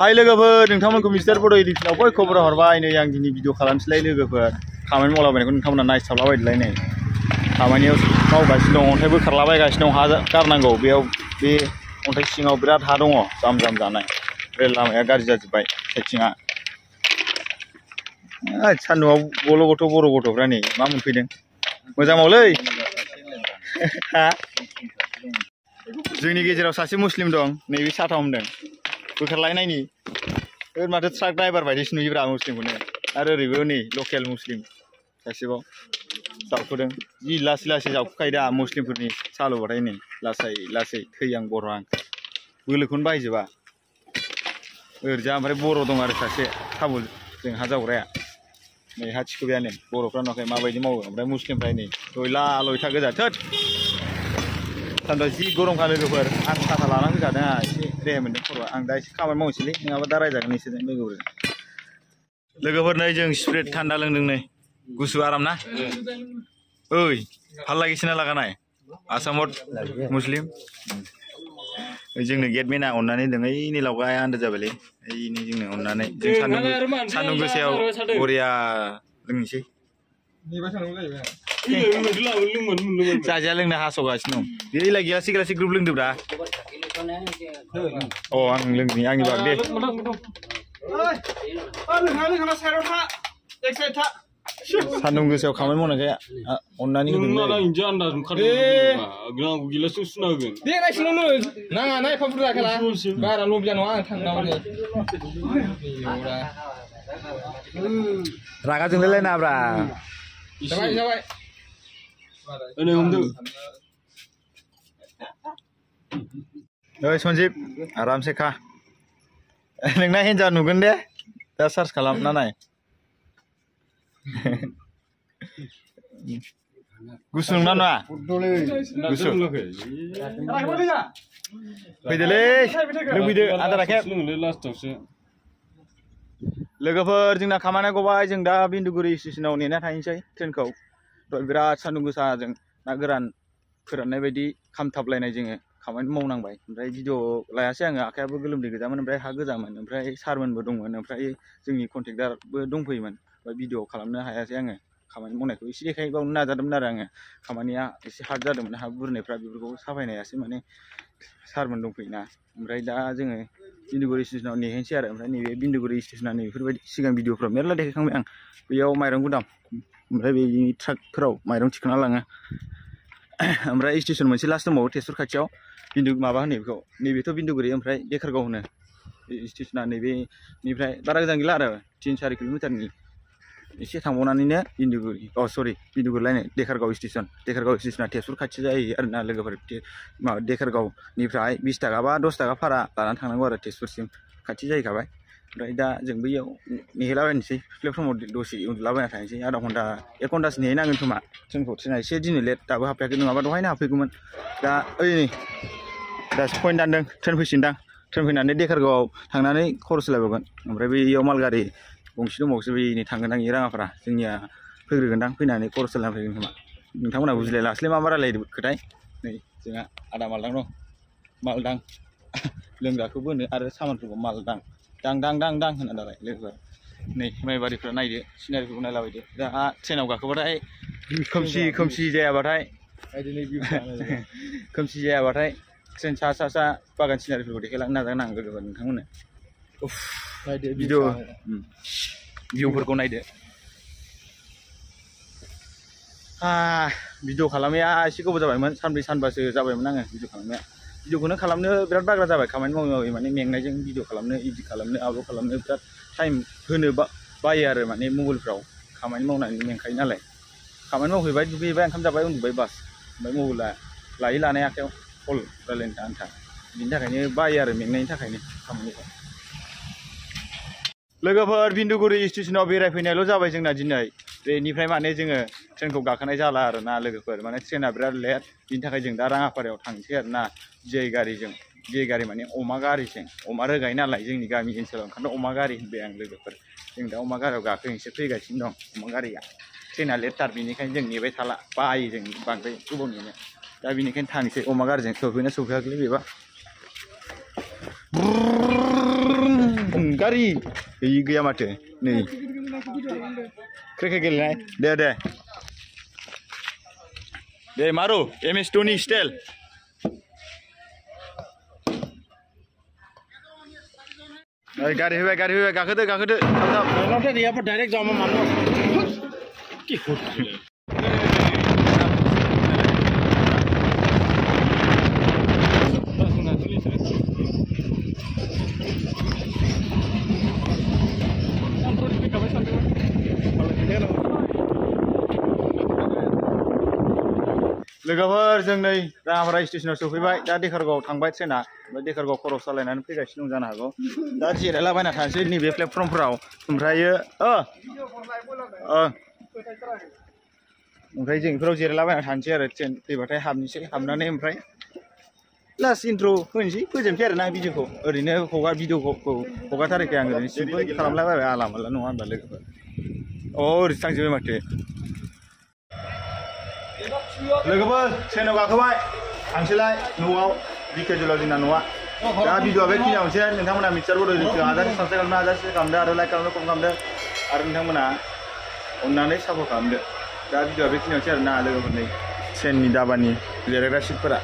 हाय लोगोफोर नोंथांमोनखौ मिस्टार बड' एडिशनाव बयखौबो हरबाय नै आं दिनै भिडिअ खालामसैलाय लोगोफोर खामानि मावलाबायनायखौ नोंथांमोना नायसाबलाबायदोलाय नै खामानियाव मावगासिनो दं अन्थाइबो खारलाबायगासिनो दं हा गारनांगौ बेयाव बे अन्थाइ सिङाव बिराद हा दङ जाम जाम जानाय बे लामाया गाज्रि जाजोब्बाय साइथिंआ सान्दुंआव गल' गथ' बर' गथ'फ्रा नै मा मोनफैदों मोजां मावलै हा जोंनि गेजेराव सासे मुस्लिम दं नैबे साथा हमदों बोखारलायनायनि माथो ट्राक ड्राइभार बायदिसो नुयोब्रा मुस्लिमखौनो आरो ओरैबो नै लकेल मुस्लिम सासेबाव जावखुदों जि लासै लासै जावखुखायो दा मुस्लिमफोरनि सालुबाथाय नै लासै लासै थैहां बरहां बोलोखौनो बाहायजोबा ओरैजा ओमफ्राय बर' दं आरो सासे थाबुलजों हा जावग्राया नै हा थिखोबायानो बर'फ्रा नुवाखै माबायदि मावो ओमफ्राय मुस्लिमफ्रा नै लयला लयथा गोजा थोद सान्दुंआ जि गरमखा लोगोफोर आं साथा लाना फैखादों एसे रेहाय मोनदों खर'आ आं दा एसे खामानि मावनोसैलै नङाबा दा रायजागोन एसेजों लोगोफोर नै जों स्प्रेड थान्दा लोंदों नै गुसु आराम ना ओइ ভাল লাগিছে ना लागानाय आसामत मुस्लिम जोंनो गेटमेना अननानै दों ओइनि लावगाया आन्दो जाबायलै ओइनि जोंनो अननानै जों सान्दुं गोसायाव बरिया लोंनोसै जाजाया लोंनो हास'गासिनो दं बेलाय गिलासि गिलासि ग्रुप लोंदोब्रा अ आं लोंनि आंनि बाग दे सान्दुं गोसायाव खामानि मावनायखाय अननानै रागा जोंलायलायनाब्रा ओइ सन्जिब आरामसे खा नोंना हिन्जाव नुगोन दे दा सार्च खालामना नाय गुसु नङा नङा गुसु फैदोलै लोंफैदो आदार आखेब लोगोफोर जोंना खामानिया गबाय जों दा बिन्दुगुरि स्टेसनाव नेना थाहैनोसै ट्रेनखौ बिराद सान्दुं गोसाजों ना गोरान फोराननाय बायदि खामथाबलायनाय जोङो खामानि मावनांबाय ओमफ्राय भिडिअ लायासै आङो आखायाबो गोलोमदै गोजामोन ओमफ्राय हा गोजामोन ओमफ्राय सारमोनबो दंमोन ओमफ्राय जोंनि कन्ट्रेक्टारबो दंफैयोमोन ओमफ्राय भिडिअ खालामनो हायासै आङो खामानि मावनायखौ एसे देखायबावनो नाजादोंमोन आरो आङो खामानिया एसे हार्ड जादोंमोन हा बुरनायफ्रा बेफोरखौ साफायनो हायासै माने सारमोन दंफैयोना ओमफ्राय दा जोङो बिन्दुगुरि स्टेसनाव नेहैनोसै आरो ओमफ्राय नैबे बिन्दुगुरि स्टेसना नैबेफोरबायदि सिगां भिडिअफ्राव मेरला देखायखांबाय आं बेयाव माइरं गुदाम ओमफ्राय बेनि ट्राकफोराव माइरं थिखांना लाङो ओमफ्राय स्टेसन मोनसे लास्ट दंबावो तेजपुर खाथियाव माबा होनो बेखौ नैबेथ' बिन्दुगुरि ओमफ्राय देखारगाव होनो स्टेसना नैबेनिफ्राय बारा गोजान गैला आरो 3-4 किल'मिटारनि एसे थांबावनानैनो बिन्दुगुरि सरि बिन्दुगुरि लायनाय देखारगाव स्टेसना तेजपुर खाथि जायो आरोना लोगोफोर माबा देखारगावनिफ्राय 20 थाखा बा 10 थाखा भारा लानानै थांनांगौ आरो तेजपुरसिम खाथि जाहैखाबाय ओमफ्राय दा जों बैयाव नेहैलाबायनोसै प्लेटफर्माव दसे उन्दुलाबायना थानोसै आधा घन्टा 1 घन्टासो नेहैनांगोन खोमा ट्रेना एसे दिनै लेट दाबो हाबफैयाखै नङाबा दहायनो हाबफैगौमोन दा ओइ नै दासो पइन्ट दानदों ट्रेन फैसिगोनदां ट्रेन फैनानै देखारगावआव थांनानै खर' सोलायबावगोन ओमफ्राय बैयाव मालगारि गंसे दंबावोसो बैनि थांगोन आं राङाफारा जोंनिया फैग्रोगोनदां फैनानै खर' सोलायना फैगोन खोमा नोंथांमोनहा बुजिलायलासैलै मा रायलायदो खोथाय नै जोंहा आदा मालदां दं मालदां लोंग्राखौ बोनो आरो सामानफोरखौ मालदां दां दां दां दां होना दालाय लोगोफोर नै माइबारिफ्रा नायदो सिनारिफोरखौ नायलाबायदो दा ट्रेनाव गाखोबाथाय खोमसि जायाबाथाय ट्रेन सा बागान सिनारिफोरखौ देखायलांनो नाजागोन आं लोगोफोर नोंथांमोननो भिडिअफोरखौ नायदो भिडिअ खालामनाया एसे गोबाव जाबायमोन सानब्रै सानबासो जाबायमोन आङो भिडिअ खालामनाया भिडिअखौनो खालामनो बिराद बाग्रा जाबाय खामानि मावै माने मेंनायजों भिडिअ खालामनो इडिट खालामनो आपल'ड खालामनो बिराद टाइम होनो बायो आरो माने मबाइलफ्राव खामानि मावनानै मेंखायो नालाय खामानि मावहैबाय दुगैहैबाय ओंखाम जाबाय उन्दुबाय बास ओमफ्राय मबाइला लानाय आखायाव कल रायलायनो आन्था बिनि थाखायनो बायो आरो मेंनायनि थाखायनो खामानिखौ लोगोफोर बिन्दुगुरि स्टेसनाव बेरायफैनायल' जाबाय जोंना दिनै बेनिफ्राय माने जोङो ट्रेनखौ गाखोनाय जाला आरो ना लोगोफोर माने ट्रेना बिराद लेट बिनि थाखाय जों दा राङापारायाव थांसै आरो ना जे गारि माने अमा गारिजों अमा रोगायो नालाय जोंनि गामि ओनसोलाव ओंखायनो अमा गारि होनबाय आं लोगोफोर जों दा अमा गारियाव गाखोनोसो फैगासिनो दं अमा गारिया ट्रेना लेटथार बेनिखायनो जों नेबाय थाला बायो जों बांद्राय गोबाव नेनो दा बेनिखायनो थांसै अमा गारिजों सफैना सफैयाखैलै बेबा गारि गैया माथो नै क्रिकेट गेलेनाय दे मारु MS धोनी स्टाइल गारि फैबाय गाखोदो थाब डाइरेक्ट जामा मानो কি लोगोफोर जों नै राङापारा स्टेशनाव सफैबाय दा देखारगावआव थांबाय ट्रेना ओमफ्राय देखारगाव खरस सालायनानै फैगासिनो दं जानो हागौ दा जिरायलाबायना थानोसै नैबे प्लेटफर्मफोराव ओमफ्रायो ओमफ्राय जों बेफोराव जिरायलाबायना थानोसै आरो ट्रेन फैबाथाय हाबनोसै हाबनानै ओमफ्राय लास्ट इन्ट्र होनोसै फोजोबनोसै आरो ना भिडिअखौ ओरैनो भिडिअखौ हगारथाराखै आं ओरैनो सिम्पोल खालामलाबायबाय आला माला नङा होनबा लोगोफोर ओरैसो थांजोब्बाय माथो लोगोफोर ट्रेनाव गाखोबाय थांसैलाय न'आव बिकेजुलाव जोंना न'आ दा भिडिअआ बे खिनियावनोसै नोंथांमोना मिक्सार बड' इउटिउबआव हाजारसे साबसक्राइब खालामदो हाजारसे खालामदो आरो लाइक खालामदो कमेन्ट खालामदो आरो नोंथांमोना अननानै सापर्ट खालामदो दा भिडिअआ बे खिनियावनोसै आरो ना लोगोफोर नै ट्रेननि दाबानि जिरायग्रा सिटफोरा